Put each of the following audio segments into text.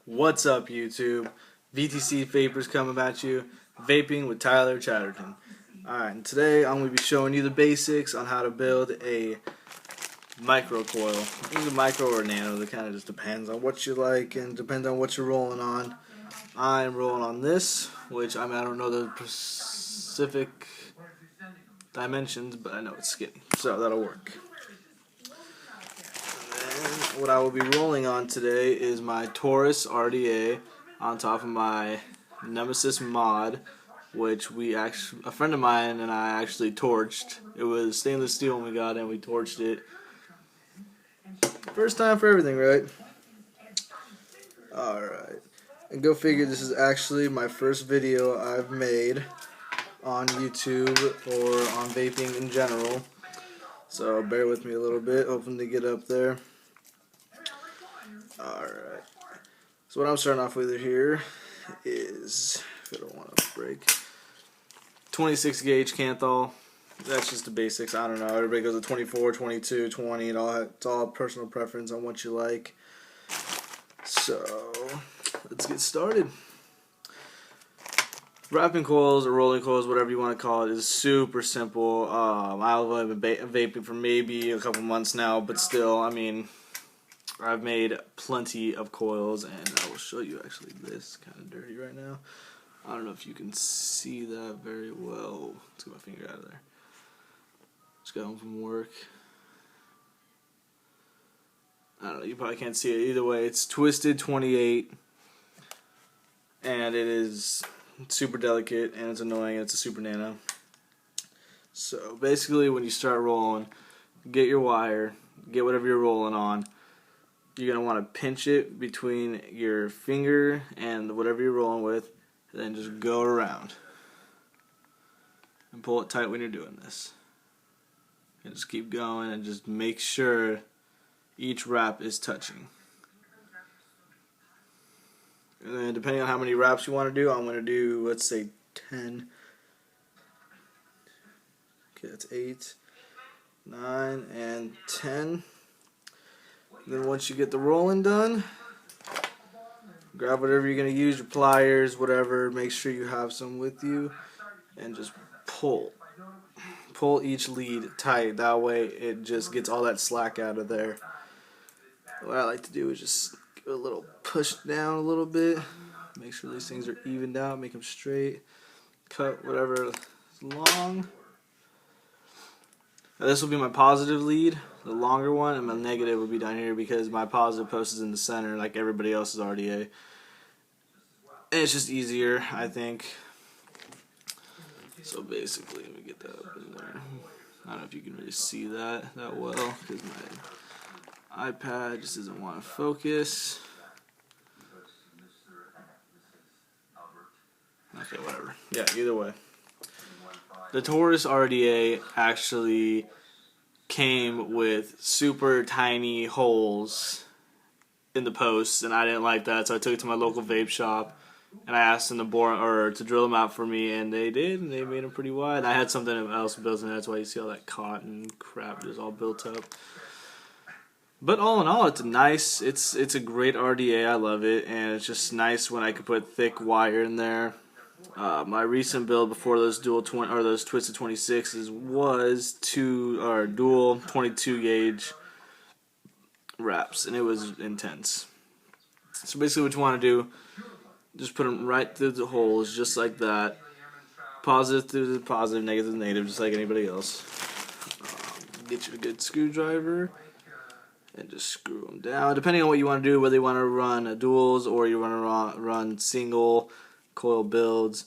What's up, YouTube? VTC Vapors coming at you, vaping with Tyler Chatterton. Alright, and today I'm going to be showing you the basics on how to build a micro coil. Either micro or nano, that kind of just depends on what you like and depends on what you're rolling on. I'm rolling on this, which I don't know the specific dimensions, but I know it's skin, so that'll work. What I will be rolling on today is my Taurus RDA on top of my Nemesis mod, which a friend of mine and I actually torched. It was stainless steel when we got it, and we torched it. First time for everything, right? Alright. And go figure, this is actually my first video I've made on YouTube or on vaping in general. So bear with me a little bit, hoping to get up there. Alright, so what I'm starting off with here is, if I don't want to break, 26 gauge Canthal. That's just the basics. I don't know, everybody goes to 24, 22, 20, it's all personal preference on what you like. So, let's get started. Wrapping coils or rolling coils, whatever you want to call it, is super simple. I've only been vaping for maybe a couple months now, but still, I've made plenty of coils, and I will show you actually this. Kind of dirty right now. I don't know if you can see that very well. Let's get my finger out of there. Just got home from work. I don't know, you probably can't see it. Either way, it's Twisted 28, and it is super delicate, and it's annoying, and it's a super nano. So basically, when you start rolling, get your wire, get whatever you're rolling on. You're going to want to pinch it between your finger and whatever you're rolling with, and then just go around. And pull it tight when you're doing this. And just keep going and just make sure each wrap is touching. And then depending on how many wraps you want to do, I'm going to do, let's say, 10. Okay, that's 8, 9, and 10. Then once you get the rolling done, grab whatever you're going to use, your pliers, whatever, make sure you have some with you, and just pull. Pull each lead tight, that way it just gets all that slack out of there. What I like to do is just give it a little push down a little bit, make sure these things are evened out, make them straight, cut whatever is long. Now this will be my positive lead, the longer one, and my negative will be down here because my positive post is in the center like everybody else's RDA. And it's just easier, I think. So basically, let me get that up in there. I don't know if you can really see that well because my iPad just doesn't want to focus. Okay, whatever. Yeah, either way. The Taurus RDA actually came with super tiny holes in the posts, and I didn't like that, so I took it to my local vape shop, and I asked them to drill them out for me, and they did, and they made them pretty wide. I had something else built in, that's why you see all that cotton crap just all built up. But all in all, it's a great RDA. I love it, and it's just nice when I could put thick wire in there. My recent build before those those Twisted 26s was dual 22 gauge wraps, and it was intense. So basically, what you want to do, just put them right through the holes, just like that. Positive through the positive, negative to the negative, just like anybody else. Get you a good screwdriver and just screw them down. Depending on what you want to do, whether you want to run duals or you want to run single coil builds.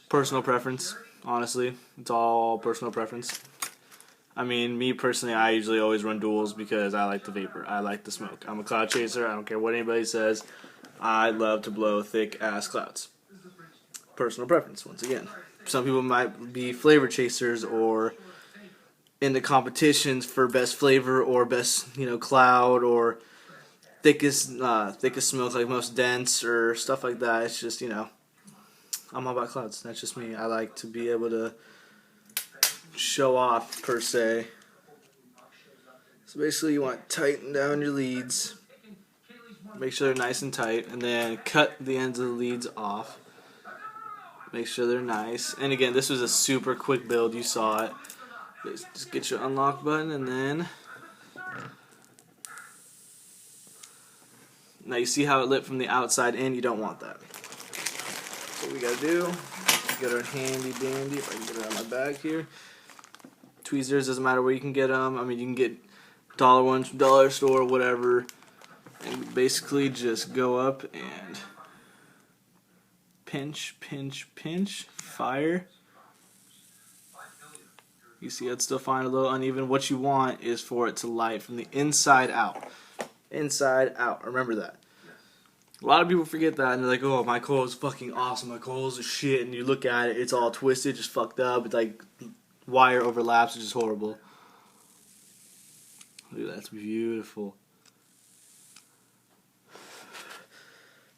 Personal preference, honestly. It's all personal preference. Me personally, I usually always run duals because I like the vapor. I like the smoke. I'm a cloud chaser. I don't care what anybody says. I love to blow thick ass clouds. Personal preference, once again. Some people might be flavor chasers or in the competitions for best flavor or best, cloud or thickest smoke, like most dense or stuff like that. It's just, I'm all about clouds. That's just me. I like to be able to show off, per se. So basically you want to tighten down your leads. Make sure they're nice and tight, and then cut the ends of the leads off. Make sure they're nice. And again, this was a super quick build. You saw it. Just get your unlock button, and then now you see how it lit from the outside in. You don't want that. So what we gotta do, get our handy dandy. If I can get it out of my bag here. Tweezers, doesn't matter where you can get them. I mean, you can get dollar ones from dollar store, whatever. And basically just go up and pinch, pinch, pinch, fire. You see it's still fine, a little uneven. What you want is for it to light from the inside out. Inside out. Remember that. A lot of people forget that and they're like, oh, my coil is fucking awesome. My coil is shit. And you look at it, it's all twisted, just fucked up. It's like wire overlaps, which is horrible. Look, that's beautiful.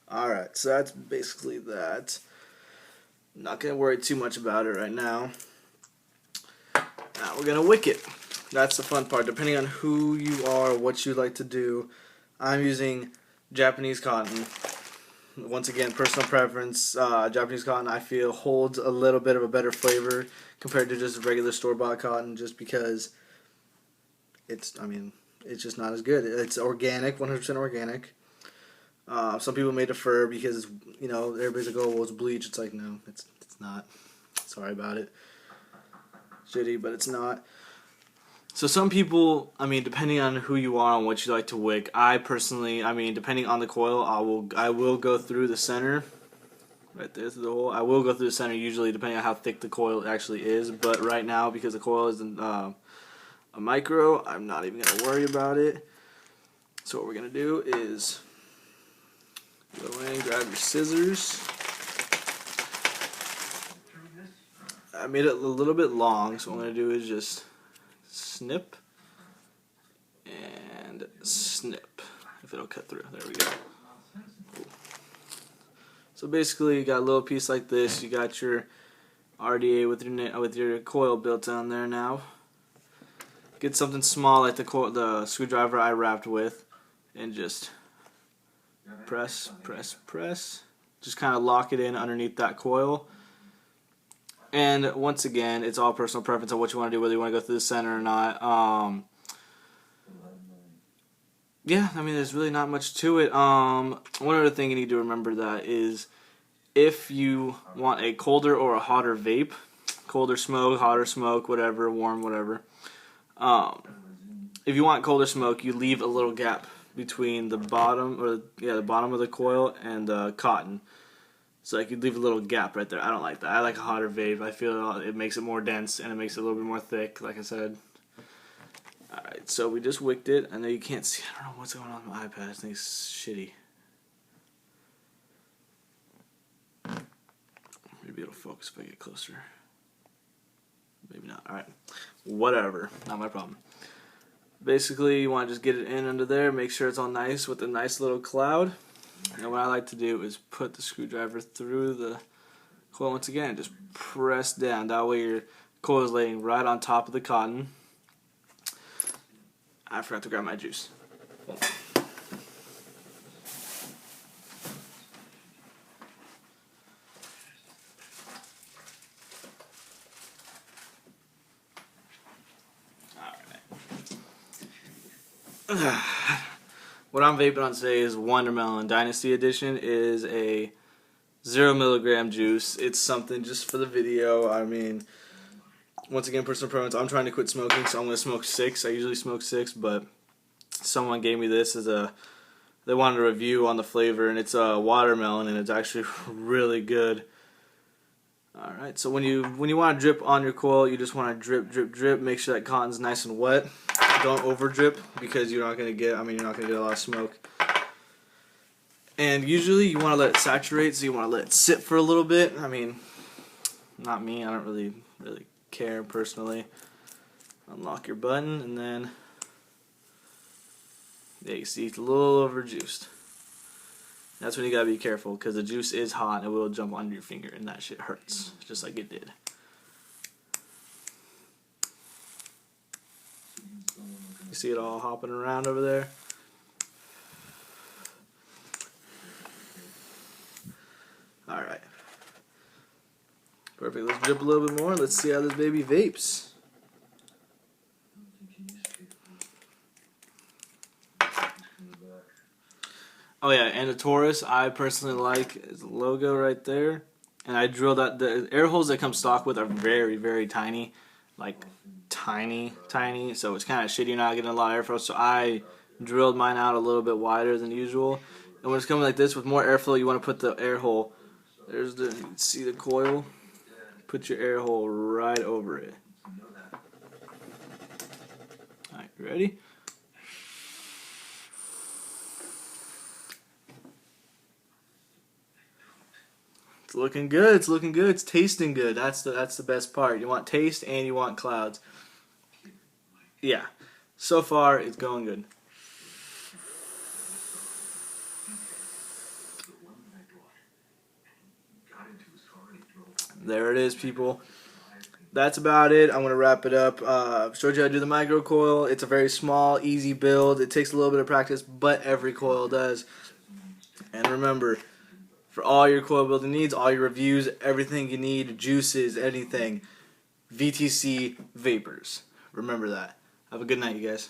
Alright, so that's basically that. Not going to worry too much about it right now. Now we're going to wick it. That's the fun part. Depending on who you are, what you like to do. I'm using Japanese cotton. Once again, personal preference. Japanese cotton I feel holds a little bit of a better flavor compared to just regular store-bought cotton, just because it's just not as good. It's organic, 100% organic. Some people may defer because, you know, everybody's like, oh, well, it's bleach. It's like, no, it's not. Sorry about it. Shitty, but it's not. So some people, I mean, depending on who you are and what you like to wick, I personally, I mean, depending on the coil, I will go through the center, right there through the hole. I will go through the center usually, depending on how thick the coil actually is. But right now, because the coil isn't a micro, I'm not even going to worry about it. So what we're going to do is go in, grab your scissors. I made it a little bit long, so what I'm going to do is just snip and snip. If it'll cut through. There we go. Cool. So basically, you got a little piece like this. You got your RDA with your coil built on there now. Get something small like the screwdriver I wrapped with, and just press, press, press. Just kind of lock it in underneath that coil. And once again, it's all personal preference on what you want to do, whether you want to go through the center or not. Yeah, I mean, there's really not much to it. One other thing you need to remember that is if you want a colder or a hotter vape, colder smoke, hotter smoke, whatever, warm, whatever. If you want colder smoke, you leave a little gap between the bottom, the bottom of the coil and the cotton. So like you leave a little gap right there. I don't like that. I like a hotter vape. I feel it makes it more dense and it makes it a little bit more thick, like I said. Alright, so we just wicked it. I know you can't see. I don't know what's going on with my iPad. I think it's shitty. Maybe it'll focus if I get closer. Maybe not. Alright. Whatever. Not my problem. Basically, you want to just get it in under there. Make sure it's all nice with a nice little cloud. And what I like to do is put the screwdriver through the coil once again. Just press down. That way your coil is laying right on top of the cotton. I forgot to grab my juice. Alright. What I'm vaping on today is Watermelon Dynasty Edition. It is a 0 milligram juice. It's something just for the video. I mean, once again, personal preference. I'm trying to quit smoking, so I'm going to smoke 6. I usually smoke 6, but someone gave me this as they wanted a review on the flavor, and it's a watermelon, and it's actually really good. Alright, so when you want to drip on your coil, you just want to drip, drip, drip. Make sure that cotton's nice and wet. Don't over drip because you're not going to get a lot of smoke. And usually you want to let it saturate, so you want to let it sit for a little bit. I mean, not me. I don't really care personally. Unlock your button, and then yeah, you see it's a little overjuiced. That's when you gotta be careful because the juice is hot and it will jump onto your finger, and that shit hurts, just like it did. You see it all hopping around over there? Alright. Perfect. Let's drip a little bit more. Let's see how this baby vapes. Oh yeah, and the Taurus I personally like is the logo right there. And I drilled out the air holes that come stock with are very, very tiny. Like tiny. So it's kind of shitty not getting a lot of airflow. So I drilled mine out a little bit wider than usual. And when it's coming like this with more airflow, you want to put the air hole. There's the, see the coil? Put your air hole right over it. Alright, you ready? It's looking good. It's looking good. It's tasting good. That's the best part. You want taste and you want clouds. Yeah. So far, it's going good. There it is, people. That's about it. I'm going to wrap it up. Showed you how to do the micro coil. It's a very small, easy build. It takes a little bit of practice, but every coil does. And remember, for all your coil building needs, all your reviews, everything you need, juices, anything, VTC Vapors. Remember that. Have a good night, you guys.